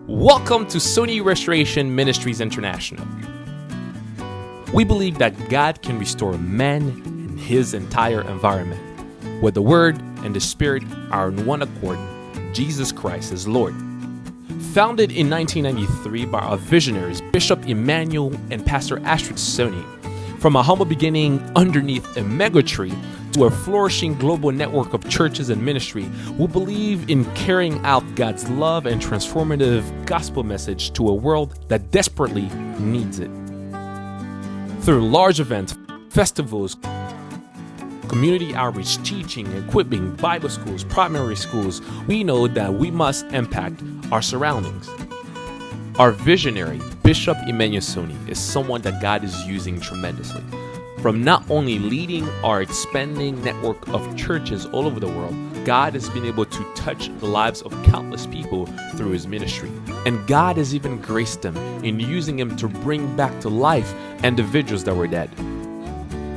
Welcome to Soni Restoration Ministries International. We believe that God can restore man and his entire environment. Where the Word and the Spirit are in one accord, Jesus Christ is Lord. Founded in 1993 by our visionaries, Bishop Emmanuel and Pastor Astrid Soni, from a humble beginning underneath a megatree to a flourishing global network of churches and ministry, we believe in carrying out God's love and transformative gospel message to a world that desperately needs it. Through large events, festivals, community outreach, teaching, equipping, Bible schools, primary schools, we know that we must impact our surroundings. Our visionary, Bishop Emmanuel Soni, is someone that God is using tremendously. From not only leading our expanding network of churches all over the world, God has been able to touch the lives of countless people through his ministry. And God has even graced him in using him to bring back to life individuals that were dead.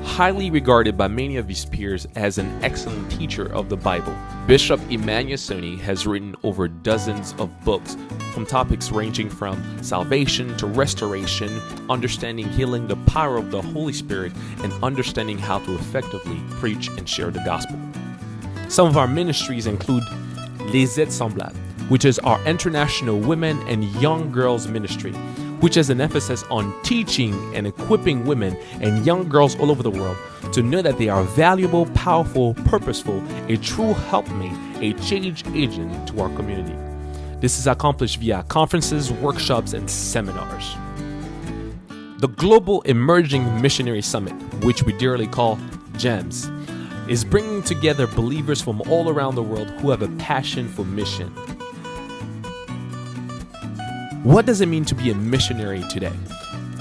Highly regarded by many of his peers as an excellent teacher of the Bible, Bishop Emmanuel Soni has written over dozens of books from topics ranging from salvation to restoration, understanding healing, the power of the Holy Spirit, and understanding how to effectively preach and share the gospel. Some of our ministries include Semblables, which is our international women and young girls ministry, which has an emphasis on teaching and equipping women and young girls all over the world to know that they are valuable, powerful, purposeful, a true helpmate, a change agent to our community. This is accomplished via conferences, workshops, and seminars. The Global Emerging Missionary Summit, which we dearly call GEMS, is bringing together believers from all around the world who have a passion for mission. What does it mean to be a missionary today?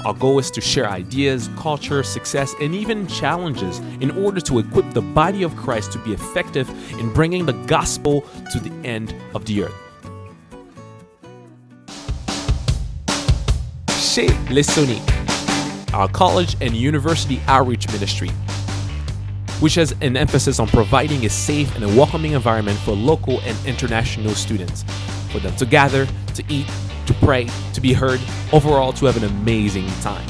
Our goal is to share ideas, culture, success, and even challenges in order to equip the body of Christ to be effective in bringing the gospel to the end of the earth. Chez Soni, our college and university outreach ministry, which has an emphasis on providing a safe and a welcoming environment for local and international students, for them to gather, to eat, to pray, to be heard, overall to have an amazing time.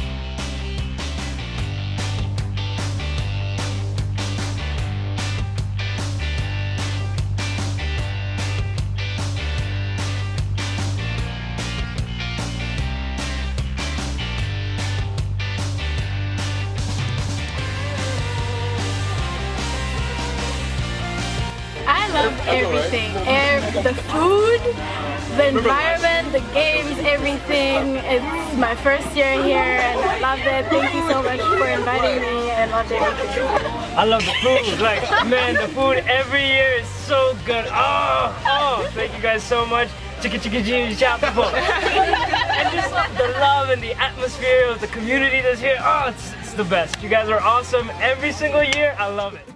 I love everything. The food, the environment, the games, everything. It's my first year here and I loved it. Thank you so much for inviting me and loved everything. I love the food. Man, the food every year is so good. Oh, thank you guys so much. Chicka chicka chicka chapel. And just the love and the atmosphere of the community that's here. Oh, it's the best. You guys are awesome every single year. I love it.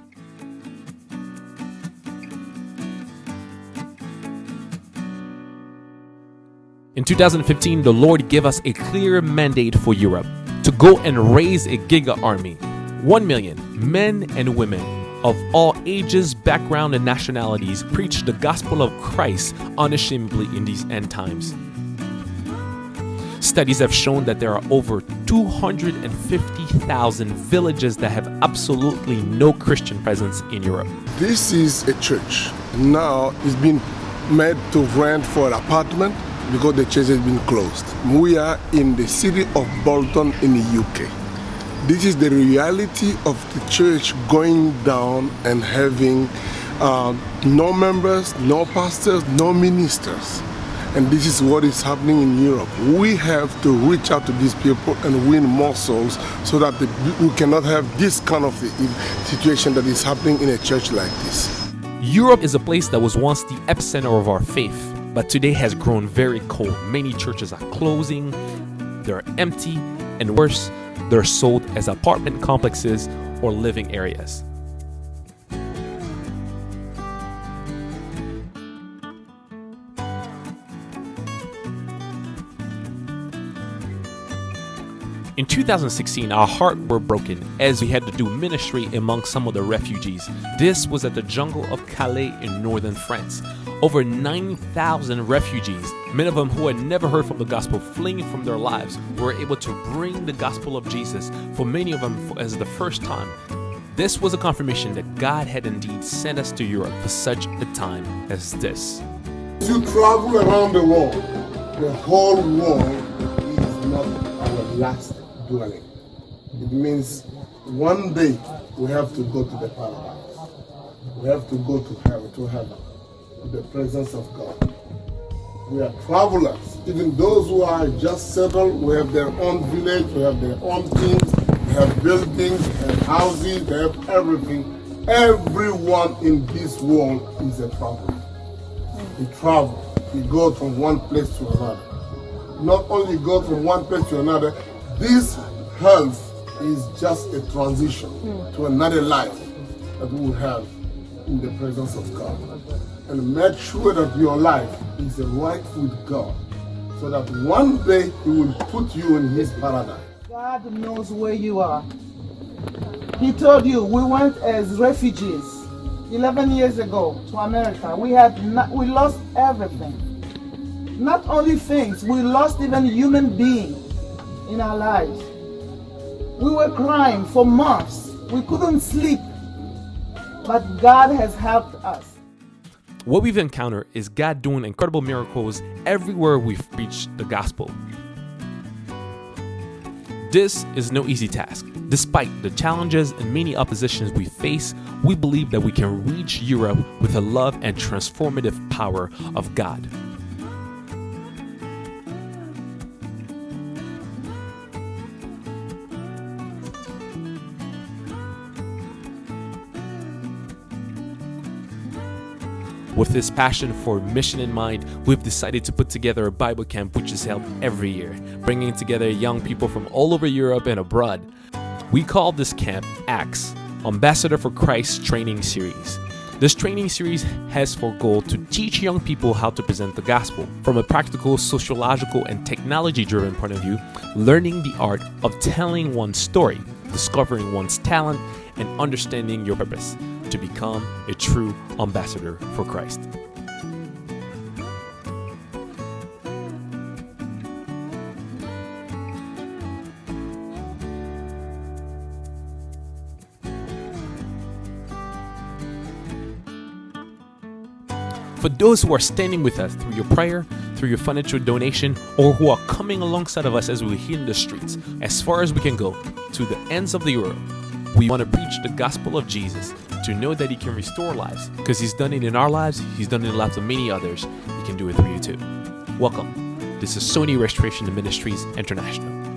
In 2015, the Lord gave us a clear mandate for Europe to go and raise a giga army. 1 million men and women of all ages, background, and nationalities preach the gospel of Christ unashamedly in these end times. Studies have shown that there are over 250,000 villages that have absolutely no Christian presence in Europe. This is a church. Now it's been made to rent for an apartment because the church has been closed. We are in the city of Bolton in the UK. This is the reality of the church going down and having no members, no pastors, no ministers. And this is what is happening in Europe. We have to reach out to these people and win more souls so that we cannot have this kind of situation that is happening in a church like this. Europe is a place that was once the epicenter of our faith, but today has grown very cold. Many churches are closing, they're empty, and worse, they're sold as apartment complexes or living areas. In 2016, our hearts were broken as we had to do ministry among some of the refugees. This was at the jungle of Calais in northern France. Over 9,000 refugees, many of them who had never heard from the gospel, fleeing from their lives, were able to bring the gospel of Jesus, for many of them as the first time. This was a confirmation that God had indeed sent us to Europe for such a time as this. As you travel around the world, the whole world is not our last dwelling. It means one day we have to go to the paradise. We have to go to heaven, to the presence of God. We are travelers. Even those who are just settled, we have their own village, we have their own things, they have buildings and houses, they have everything. Everyone in this world is a traveler. We travel. We go from one place to another. Not only go from one place to another, this health is just a transition to another life that we will have in the presence of God. And make sure that your life is right with God, so that one day He will put you in His paradise. God knows where you are. He told you we went as refugees 11 years ago to America. We lost everything. Not only things, we lost even human beings in our lives. We were crying for months. We couldn't sleep. But God has helped us. What we've encountered is God doing incredible miracles everywhere we've preached the gospel. This is no easy task. Despite the challenges and many oppositions we face, we believe that we can reach Europe with the love and transformative power of God. With this passion for mission in mind, we've decided to put together a Bible camp which is held every year, bringing together young people from all over Europe and abroad. We call this camp ACTS, Ambassador for Christ Training Series. This training series has for goal to teach young people how to present the gospel from a practical, sociological, and technology-driven point of view, learning the art of telling one's story, discovering one's talent, and understanding your purpose to become a true ambassador for Christ. For those who are standing with us through your prayer, through your financial donation, or who are coming alongside of us as we hit in the streets, as far as we can go, to the ends of the earth, we want to preach the gospel of Jesus, to know that He can restore lives, because He's done it in our lives, He's done it in the lives of many others. He can do it through you too. Welcome. This is Soni Restoration Ministries International.